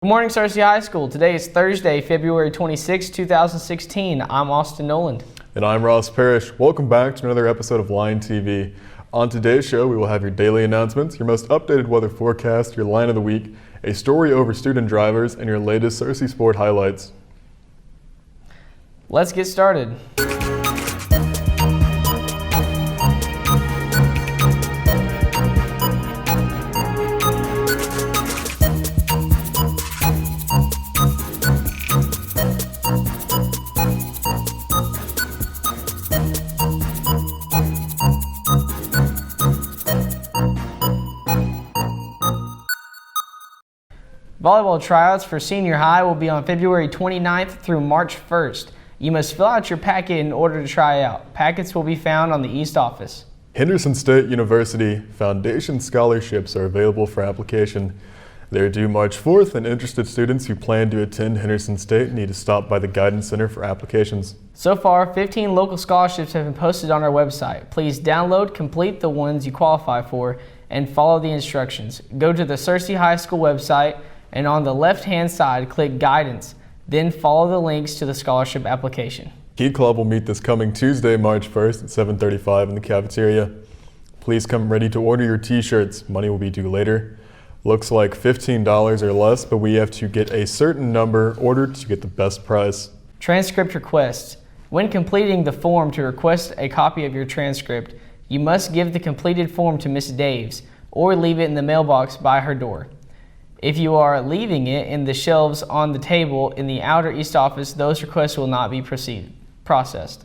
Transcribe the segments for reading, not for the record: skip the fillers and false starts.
Good morning, Searcy High School. Today is Thursday, February 26, 2016. I'm Austin Noland. And I'm Ross Parrish. Welcome back to another episode of Line TV. On today's show, we will have your daily announcements, your most updated weather forecast, your line of the week, a story over student drivers, and your latest Searcy sport highlights. Let's get started. Volleyball tryouts for senior high will be on February 29th through March 1st. You must fill out your packet in order to try out. Packets will be found on the East office. Henderson State University Foundation scholarships are available for application. They're due March 4th, and interested students who plan to attend Henderson State need to stop by the Guidance Center for applications. So far, 15 local scholarships have been posted on our website. Please download, complete the ones you qualify for, and follow the instructions. Go to the Searcy High School website, and on the left-hand side, click Guidance. Then follow the links to the scholarship application. Key Club will meet this coming Tuesday, March 1st at 7:35 in the cafeteria. Please come ready to order your t-shirts. Money will be due later. Looks like $15 or less, but we have to get a certain number ordered to get the best price. Transcript Requests. When completing the form to request a copy of your transcript, you must give the completed form to Miss Daves or leave it in the mailbox by her door. If you are leaving it in the shelves on the table in the outer East office, those requests will not be processed.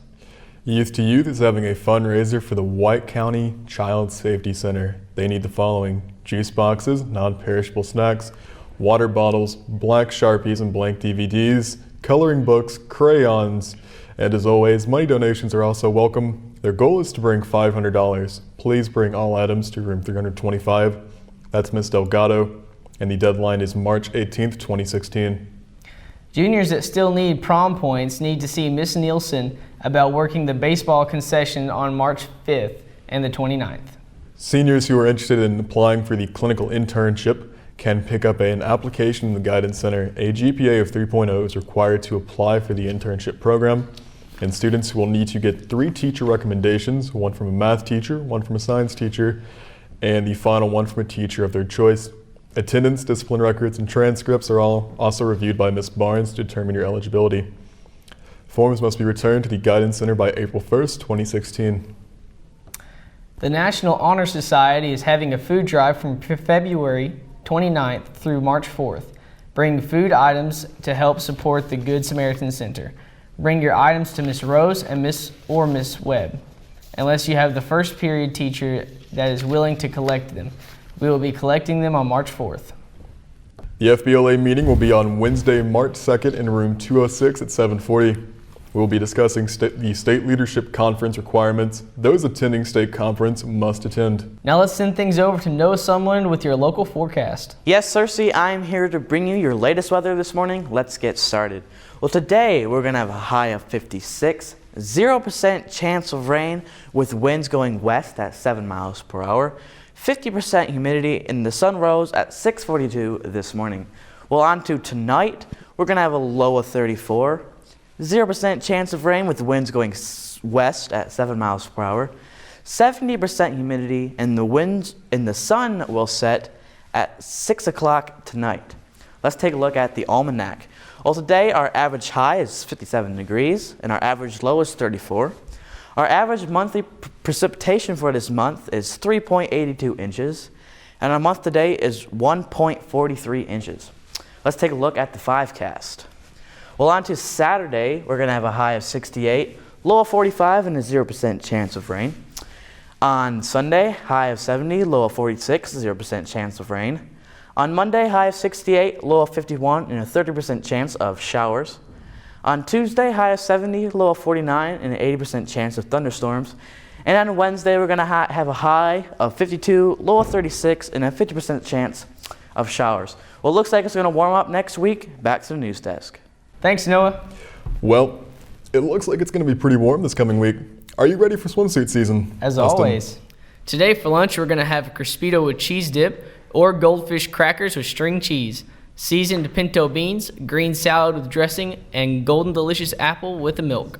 Youth to Youth is having a fundraiser for the White County Child Safety Center. They need the following: juice boxes, non-perishable snacks, water bottles, black Sharpies and blank DVDs, coloring books, crayons, and as always, money donations are also welcome. Their goal is to bring $500. Please bring all items to room 325. That's Miss Delgado. And the deadline is March 18th, 2016. Juniors that still need prom points need to see Miss Nielsen about working the baseball concession on March 5th and the 29th. Seniors who are interested in applying for the clinical internship can pick up an application in the Guidance Center. A GPA of 3.0 is required to apply for the internship program, and students will need to get 3 teacher recommendations, one from a math teacher, one from a science teacher, and the final one from a teacher of their choice. Attendance, discipline records, and transcripts are all also reviewed by Ms. Barnes to determine your eligibility. Forms must be returned to the Guidance Center by April 1st, 2016. The National Honor Society is having a food drive from February 29th through March 4th. Bring food items to help support the Good Samaritan Center. Bring your items to Miss Rose and Miss Webb, unless you have the first period teacher that is willing to collect them. We will be collecting them on March 4th. The FBLA meeting will be on Wednesday, March 2nd in room 206 at 7:40. We will be discussing the State Leadership Conference requirements. Those attending state conference must attend. Now let's send things over to Noah Summerlin with your local forecast. Yes, Searcy, I am here to bring you your latest weather this morning. Let's get started. Well, today we're going to have a high of 56, 0% chance of rain with winds going west at 7 miles per hour. 50% humidity, and the sun rose at 6:42 this morning. Well, on to tonight, we're going to have a low of 34, 0% chance of rain with winds going west at 7 miles per hour, 70% humidity, and the sun will set at 6 o'clock tonight. Let's take a look at the almanac. Well, today our average high is 57 degrees, and our average low is 34. Our average monthly precipitation for this month is 3.82 inches, and our month to date is 1.43 inches. Let's take a look at the 5cast. Well, on to Saturday, we're going to have a high of 68, low of 45, and a 0% chance of rain. On Sunday, high of 70, low of 46, 0% chance of rain. On Monday, high of 68, low of 51, and a 30% chance of showers. On Tuesday, high of 70, low of 49, and an 80% chance of thunderstorms. And on Wednesday, we're going to have a high of 52, low of 36, and a 50% chance of showers. Well, it looks like it's going to warm up next week. Back to the news desk. Thanks, Noah. Well, it looks like it's going to be pretty warm this coming week. Are you ready for swimsuit season? As Austin? always. Today for lunch, we're going to have a Crispito with cheese dip or goldfish crackers with string cheese. seasoned pinto beans, green salad with dressing, and golden delicious apple with the milk.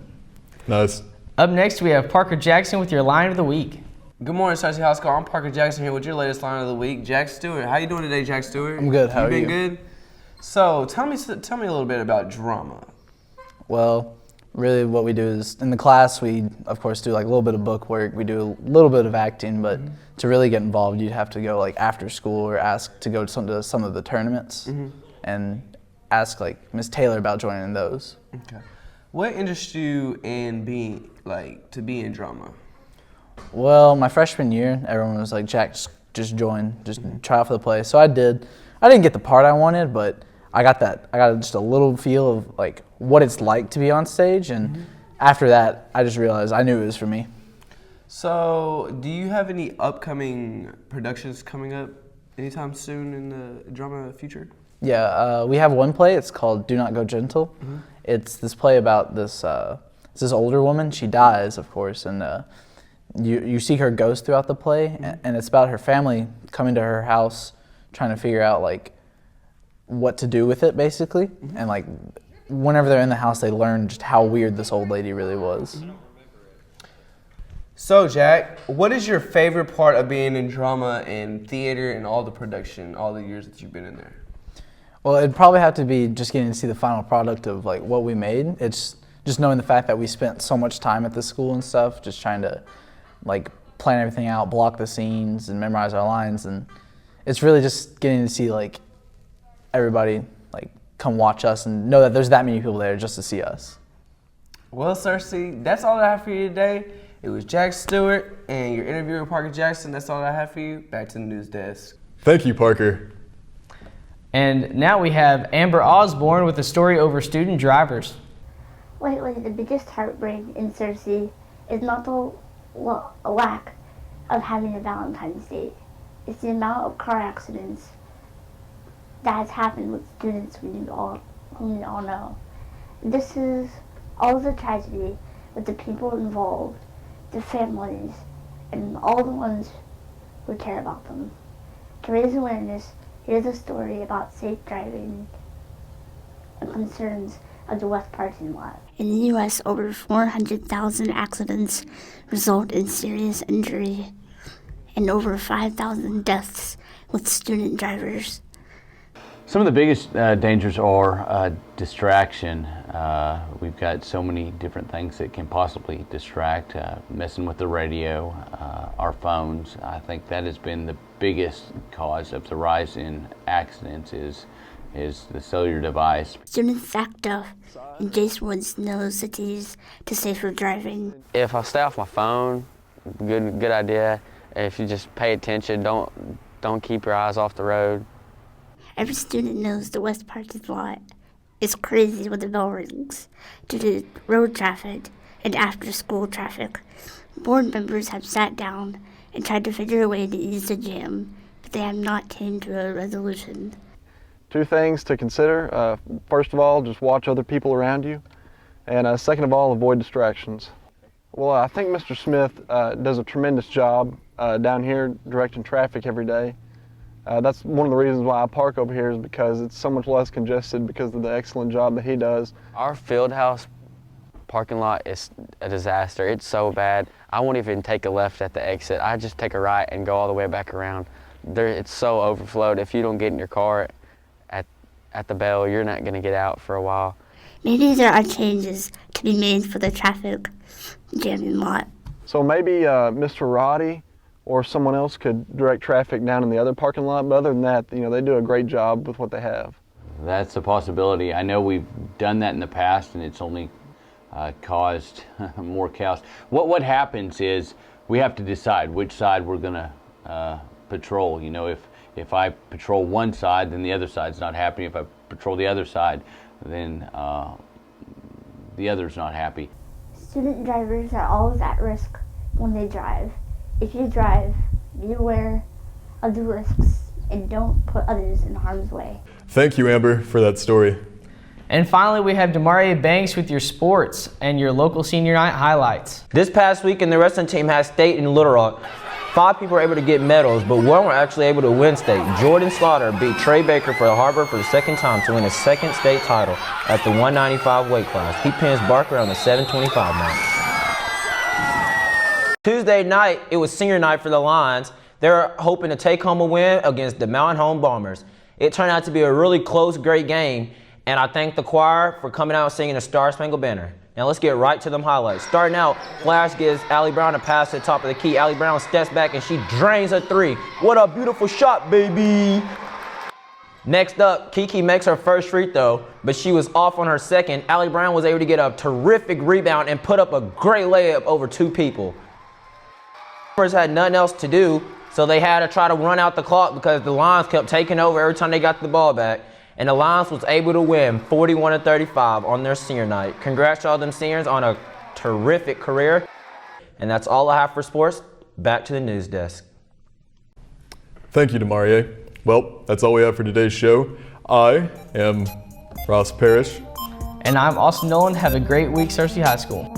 Nice. Up next, we have Parker Jackson with your line of the week. Good morning, Searcy High School. I'm Parker Jackson here with your latest line of the week, Jack Stewart. How you doing today, Jack Stewart? I'm good. How are you? You been good? So tell me a little bit about drama. Well, really what we do is, in the class, we, of course, do like a little bit of book work. We do a little bit of acting, but to really get involved, you'd have to go like after school or ask to go to some of the tournaments and ask like Miss Taylor about joining those. Okay. What interests you in being, to be in drama? Well, my freshman year, everyone was like, Jack, just join, just try out for the play. So I did. I didn't get the part I wanted, but I got just a little feel of like what it's like to be on stage, and after that, I just realized I knew it was for me. So, do you have any upcoming productions coming up anytime soon in the drama future? Yeah, we have one play. It's called Do Not Go Gentle. It's this play about this older woman. She dies, of course, and you see her ghost throughout the play, and it's about her family coming to her house, trying to figure out like what to do with it, basically. And like whenever they're in the house, they learn just how weird this old lady really was. So, Jack, what is your favorite part of being in drama and theater and all the production, all the years that you've been in there? Well, it'd probably have to be just getting to see the final product of like what we made. It's just knowing the fact that we spent so much time at the school and stuff, just trying to like plan everything out, block the scenes, and memorize our lines. And it's really just getting to see like everybody like come watch us and know that there's that many people there just to see us. Well, Cersei, that's all I have for you today. It was Jack Stewart and your interviewer, Parker Jackson. That's all I have for you. Back to the news desk. Thank you, Parker. And now we have Amber Osborne with a story over student drivers. Lately, the biggest heartbreak in Cersei is not the lack of having a Valentine's Day. It's the amount of car accidents that has happened with students whom we all know. This is all the tragedy with the people involved, the families, and all the ones who care about them. To raise awareness, here's a story about safe driving and concerns of the West parking lot. In the U.S., over 400,000 accidents result in serious injury and over 5,000 deaths with student drivers. Some of the biggest dangers are distraction. We've got so many different things that can possibly distract, messing with the radio, our phones. I think that has been the biggest cause of the rise in accidents is the cellular device. Students act up, and Jace Woods knows the keys to safer driving. If I stay off my phone, good idea. If you just pay attention, don't keep your eyes off the road. Every student knows the West parking lot is crazy when the bell rings due to road traffic and after-school traffic. Board members have sat down and tried to figure a way to ease the jam, but they have not came to a resolution. Two things to consider. First of all, just watch other people around you. And second of all, avoid distractions. Well, I think Mr. Smith does a tremendous job down here directing traffic every day. That's one of the reasons why I park over here is because it's so much less congested because of the excellent job that he does. Our field house parking lot is a disaster. It's so bad. I won't even take a left at the exit. I just take a right and go all the way back around. It's so overflowed. If you don't get in your car at the bell, you're not going to get out for a while. Maybe there are changes to be made for the traffic jamming lot. So maybe Mr. Roddy or someone else could direct traffic down in the other parking lot, but other than that, they do a great job with what they have. That's a possibility. I know we've done that in the past, and it's only caused more chaos. What happens is we have to decide which side we're going to patrol. If I patrol one side, then the other side's not happy. If I patrol the other side, then the other's not happy. Student drivers are always at risk when they drive. If you drive, be aware of the risks and don't put others in harm's way. Thank you, Amber, for that story. And finally, we have Demaria Banks with your sports and your local senior night highlights. This past weekend, the wrestling team had state in Little Rock. 5 people were able to get medals, but 1 were actually able to win state. Jordan Slaughter beat Trey Baker for the Harbor for the 2nd time to win his 2nd state title at the 195 weight class. He pins Barker on the 725 mark. Tuesday night, it was senior night for the Lions. They're hoping to take home a win against the Mountain Home Bombers. It turned out to be a really close, great game, and I thank the choir for coming out and singing the Star Spangled Banner. Now let's get right to them highlights. Starting out, Flash gives Allie Brown a pass to the top of the key. Allie Brown steps back and she drains a 3. What a beautiful shot, baby! Next up, Kiki makes her first free throw, but she was off on her second. Allie Brown was able to get a terrific rebound and put up a great layup over 2 people. Bombers had nothing else to do, so they had to try to run out the clock because the Lions kept taking over every time they got the ball back. And the Lions was able to win 41-35 on their senior night. Congrats to all them seniors on a terrific career. And that's all I have for sports. Back to the news desk. Thank you, Demarie. Well, that's all we have for today's show. I am Ross Parrish. And I'm Austin Nolan. Have a great week, Searcy High School.